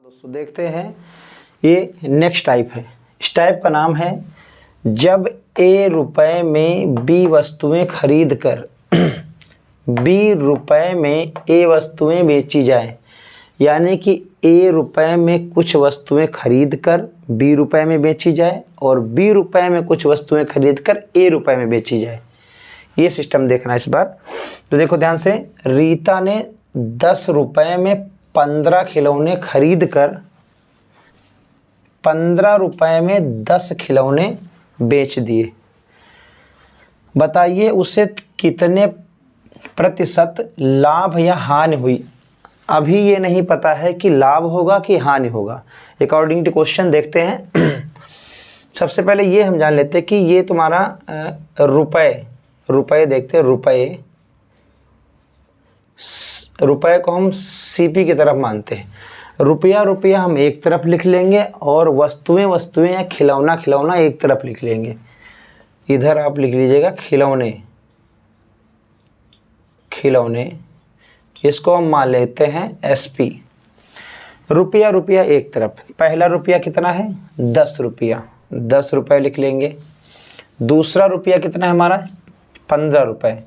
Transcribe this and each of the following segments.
दोस्तों देखते हैं, ये नेक्स्ट टाइप है। इस टाइप का नाम है जब ए रुपए में बी वस्तुएं खरीद कर बी रुपए में ए वस्तुएं बेची जाए। यानी कि ए रुपए में कुछ वस्तुएं खरीद कर बी रुपए में बेची जाए और बी रुपए में कुछ वस्तुएं खरीद कर ए रुपए में बेची जाए। ये सिस्टम देखना इस बार। तो देखो ध्यान से, रीता ने 10 रुपए में 15 खिलौने खरीद कर 15 रुपए में 10 खिलौने बेच दिए। बताइए उसे कितने प्रतिशत लाभ या हानि हुई। अभी ये नहीं पता है कि लाभ होगा कि हानि होगा। अकॉर्डिंग टू क्वेश्चन देखते हैं। सबसे पहले ये हम जान लेते हैं कि ये तुम्हारा रुपए देखते हैं। रुपए को हम सीपी की तरफ मानते हैं। रुपया हम एक तरफ लिख लेंगे और वस्तुएं या खिलौना एक तरफ लिख लेंगे। इधर आप लिख लीजिएगा खिलौने, इसको हम मान लेते हैं एसपी। रुपया एक तरफ। पहला रुपया कितना है? 10 रुपया, 10 रुपये लिख लेंगे। दूसरा रुपया कितना है हमारा? 15 रुपये,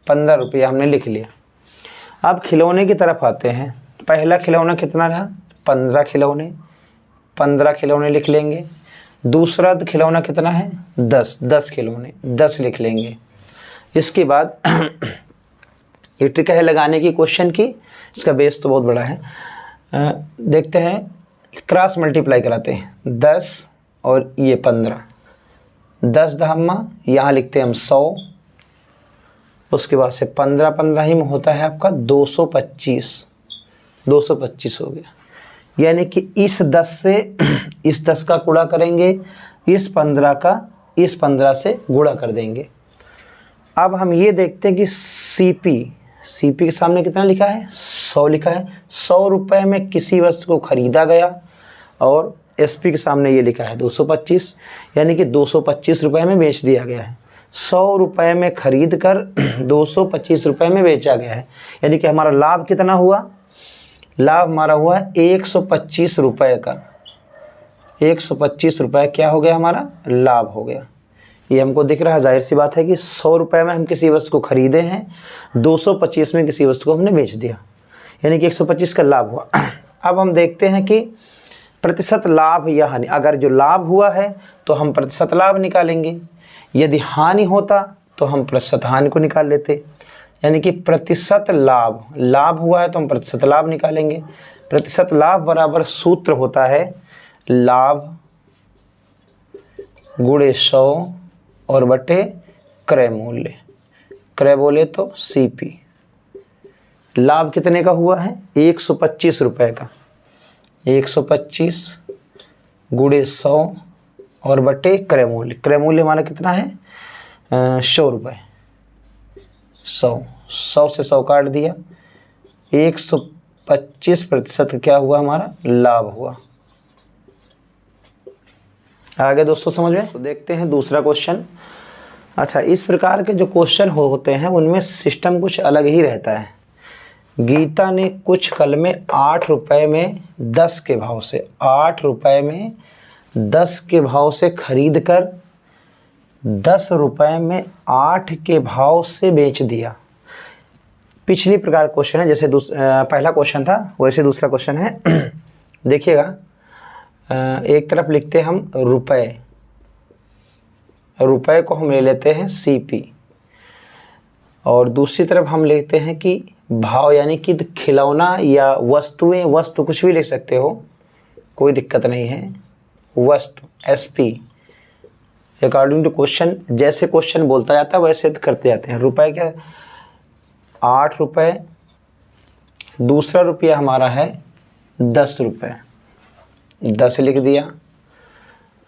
15 रुपया हमने लिख लिया। अब खिलौने की तरफ आते हैं। पहला खिलौना कितना रहा? 15 खिलौने, 15 खिलौने लिख लेंगे। दूसरा खिलौना कितना है? 10 खिलौने, 10 लिख लेंगे। इसके बाद ये ट्रिक है लगाने की क्वेश्चन की। इसका बेस तो बहुत बड़ा है। देखते हैं, क्रॉस मल्टीप्लाई कराते हैं। 10 और ये 15, 10 दहम्मा यहाँ लिखते हैं हम 100। उसके बाद से 15 ही में होता है आपका 225 हो गया। यानी कि इस 10 से इस 10 का गुणा करेंगे, इस 15 का इस 15 से गुणा कर देंगे। अब हम ये देखते हैं कि सीपी के सामने कितना लिखा है? 100 लिखा है। 100 रुपये में किसी वस्तु को खरीदा गया और एसपी के सामने ये लिखा है 225, यानी कि 225 रुपये में बेच दिया गया है। 100 रुपये में खरीद कर 225 रुपये में बेचा गया है। यानी कि हमारा लाभ कितना हुआ? लाभ हमारा हुआ 125 रुपये का। 125 रुपये क्या हो गया? हमारा लाभ हो गया। ये हमको दिख रहा है। जाहिर सी बात है कि 100 रुपये में हम किसी वस्तु को खरीदे हैं, 225 में किसी वस्तु को हमने बेच दिया, यानी कि 125 का लाभ हुआ। अब हम देखते हैं कि प्रतिशत लाभ या हानि। अगर जो लाभ हुआ है तो हम प्रतिशत लाभ निकालेंगे, यदि हानि होता तो हम प्रतिशत हानि को निकाल लेते। यानी कि प्रतिशत लाभ हुआ है तो हम प्रतिशत लाभ निकालेंगे। प्रतिशत लाभ बराबर सूत्र होता है लाभ गुणे 100 और बटे क्रय मूल्य। क्रय बोले तो सीपी। लाभ कितने का हुआ है? 125 रुपये का। 125 गुणे 100 और बटे क्रय मूल्य। क्रय मूल्य हमारा कितना है? 100 रुपये। 100 से 100 काट दिया। 125% क्या हुआ? हमारा लाभ हुआ। आगे दोस्तों समझ में? तो देखते हैं दूसरा क्वेश्चन। अच्छा, इस प्रकार के जो क्वेश्चन होते हैं उनमें सिस्टम कुछ अलग ही रहता है। गीता ने कुछ कलमें 8 रुपये में 10 के भाव से 8 रुपये में 10 के भाव से खरीद कर 10 रुपये में 8 के भाव से बेच दिया। पिछली प्रकार क्वेश्चन है, जैसे पहला क्वेश्चन था वैसे दूसरा क्वेश्चन है। देखिएगा, एक तरफ लिखते हैं हम रुपए को हम ले लेते हैं सीपी और दूसरी तरफ हम लेते हैं कि भाव, यानी कि खिलौना या वस्तु कुछ भी लिख सकते हो, कोई दिक्कत नहीं है। वस्तु एसपी। अकॉर्डिंग टू क्वेश्चन, जैसे क्वेश्चन बोलता जाता है वैसे करते जाते हैं। रुपए क्या? 8 रुपये। दूसरा रुपया हमारा है 10 रुपये, 10 लिख दिया।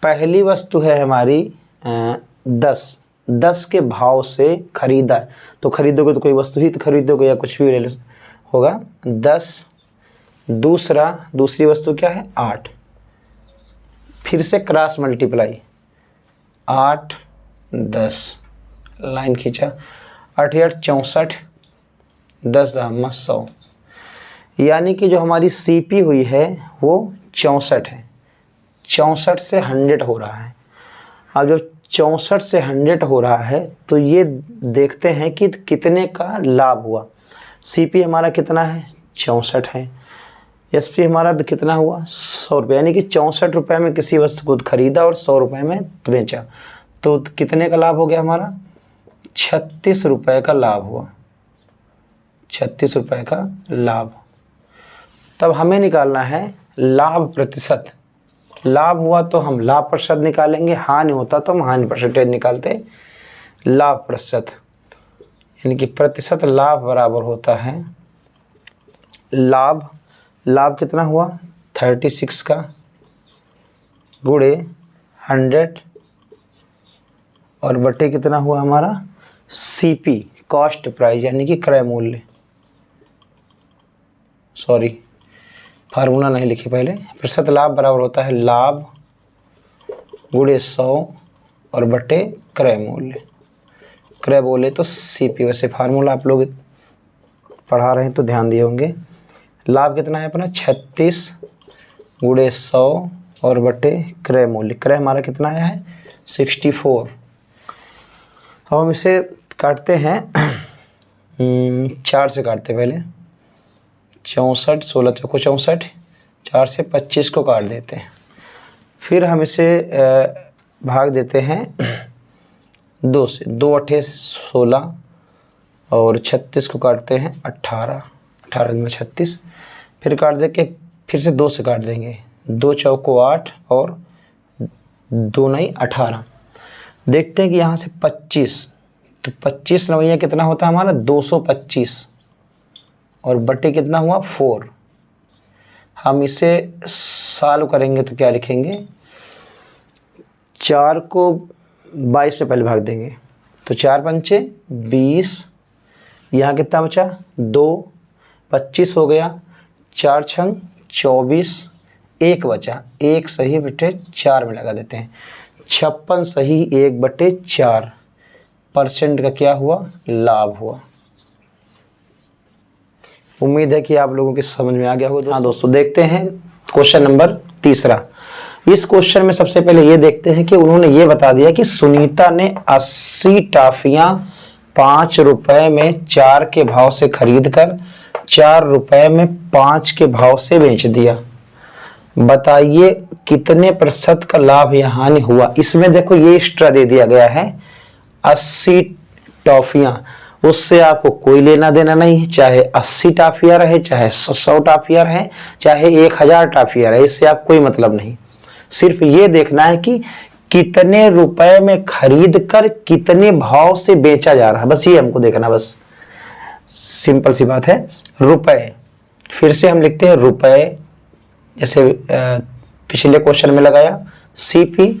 पहली वस्तु है हमारी 10 के भाव से खरीदा। तो खरीदोगे तो कोई वस्तु ही तो खरीदोगे या कुछ भी ले लो होगा। 10। दूसरी वस्तु क्या है? 8। फिर से क्रॉस मल्टीप्लाई, 8 10 लाइन खींचा, 8 8 64, 10 10 100। यानी कि जो हमारी सीपी हुई है वो 64 है, 64 से 100 हो रहा है। अब जब 64 से 100 हो रहा है तो ये देखते हैं कि कितने का लाभ हुआ। CP हमारा कितना है, 64 है। SP हमारा कितना हुआ, 100 रुपये, यानी कि 64 रुपये में किसी वस्तु को खरीदा और 100 रुपये में बेचा, तो कितने का लाभ हो गया हमारा, 36 रुपये का लाभ हुआ, 36 रुपये का लाभ। तब हमें निकालना है लाभ प्रतिशत। लाभ हुआ तो हम लाभ प्रतिशत निकालेंगे, हानि होता तो हम हानि परसेंटेज निकालते। लाभ प्रतिशत यानी कि प्रतिशत लाभ बराबर होता है लाभ, लाभ कितना हुआ 36 का गुणे 100 और बटे कितना हुआ हमारा CP कॉस्ट प्राइस यानी कि क्रय मूल्य, सॉरी फार्मूला नहीं लिखी पहले। प्रतिशत लाभ बराबर होता है लाभ गुणे 100 और बटे क्रय मूल्य, क्रय बोले तो CP। वैसे फार्मूला आप लोग पढ़ा रहे हैं तो ध्यान दिए होंगे। लाभ कितना है अपना 36 गुणे 100 और बटे क्रय मूल्य, क्रय हमारा कितना आया है 64। अब हम इसे काटते हैं 4 से काटते पहले, 64 16 चौको 64, 4 से 25 को काट देते हैं। फिर हम इसे भाग देते हैं 2 से, 2 8 16 और 36 को काटते हैं 18, 18 में 36, फिर काट दे के फिर से 2 से काट देंगे, 2 चौको 8 और 2 नहीं 18। देखते हैं कि यहाँ से 25, तो 25 नवैया कितना होता है हमारा 225 और बटे कितना हुआ 4। हम इसे सॉल्व करेंगे तो क्या लिखेंगे, 4 को 22 से पहले भाग देंगे तो 4 पंचे 20, यहाँ कितना बचा 2, 25 हो गया, 4 छंग 24, 1 बचा, 1 सही बटे 4 में लगा देते हैं, 56 सही 1 बटे 4 % का क्या हुआ लाभ हुआ। उम्मीद है कि आप लोगों के समझ में आ गया होगा। हाँ दोस्तों, देखते हैं क्वेश्चन नंबर 3। इस क्वेश्चन में सबसे पहले ये देखते हैं कि उन्होंने ये बता दिया कि सुनीता ने 80 टॉफियां 5 रुपए में 4 के भाव से खरीद कर 4 रुपए में 5 के भाव से बेच दिया। बताइए कितने प्रतिशत का लाभ या हानि हुआ। इसमें देखो ये एक्स्ट्रा दे दिया गया है 80 टॉफियां, उससे आपको कोई लेना देना नहीं है, चाहे 80 टॉफियां रहे, चाहे 100 टॉफियां रहे, चाहे 1000 टॉफियां रहे, इससे आप कोई मतलब नहीं। सिर्फ ये देखना है कि कितने रुपए में खरीद कर कितने भाव से बेचा जा रहा है, बस ये हमको देखना, बस सिंपल सी बात है। रुपए, फिर से हम लिखते हैं रुपए, जैसे पिछले क्वेश्चन में लगाया CP,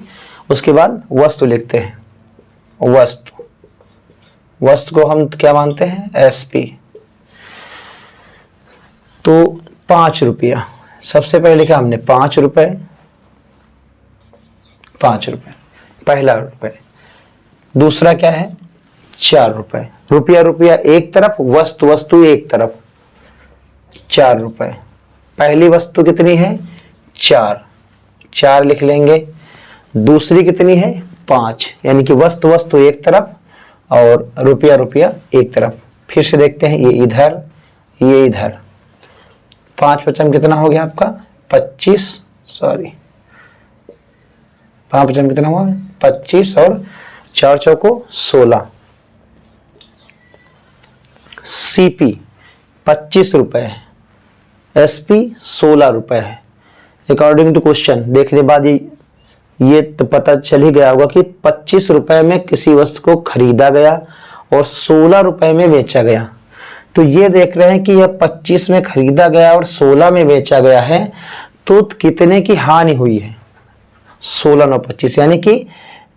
उसके बाद वस्तु लिखते हैं, वस्तु, वस्तु को हम क्या मानते हैं SP। तो 5 रुपया, सबसे पहले लिखा हमने 5 रुपए, 5 रुपए पहला रुपए। दूसरा क्या है 4 रुपए, रुपया रुपया एक तरफ, वस्तु वस्तु एक तरफ, 4 रुपए। पहली वस्तु कितनी है 4, 4 लिख लेंगे। दूसरी कितनी है 5, यानी कि वस्तु वस्तु एक तरफ और रुपया रुपया एक तरफ। फिर से देखते हैं, ये इधर ये इधर, 5 पचम कितना हो गया आपका 25, सॉरी 5 पचम कितना हुआ 25 और 4 चौको 16। CP 25 रुपए है, SP 16 रुपए है। अकॉर्डिंग टू क्वेश्चन देखने बाद ये तो पता चल ही गया होगा कि 25 रुपए में किसी वस्तु को खरीदा गया और 16 रुपए में बेचा गया। तो ये देख रहे हैं कि यह 25 में खरीदा गया और 16 में बेचा गया है, तो कितने की हानि हुई है 16 9 25, यानी कि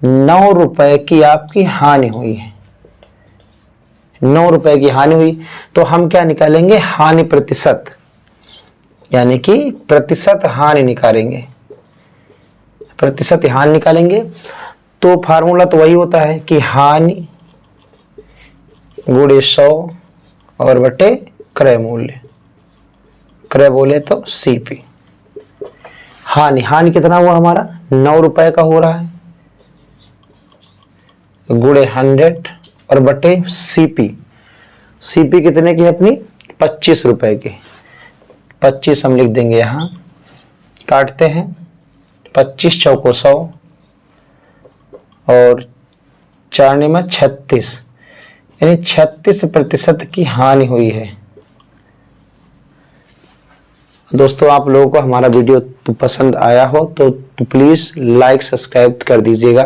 9 रुपए की आपकी हानि हुई है, 9 रुपए की हानि हुई। तो हम क्या निकालेंगे हानि प्रतिशत, यानी कि प्रतिशत हानि निकालेंगे, प्रतिशत हानि निकालेंगे। तो फार्मूला तो वही होता है कि हानि गुणे 100 और बटे क्रय मूल्य, क्रय बोले तो CP। हानि, हानि कितना हुआ हमारा 9 रुपए का हो रहा है, गुणे 100 और बटे सीपी। सीपी कितने की है अपनी 25 रुपए की, 25 हम लिख देंगे यहां, काटते हैं 25 चौको 100 और 4 में 36, यानी 36% की हानि हुई है। दोस्तों आप लोगों को हमारा वीडियो पसंद आया हो तो प्लीज लाइक सब्सक्राइब कर दीजिएगा।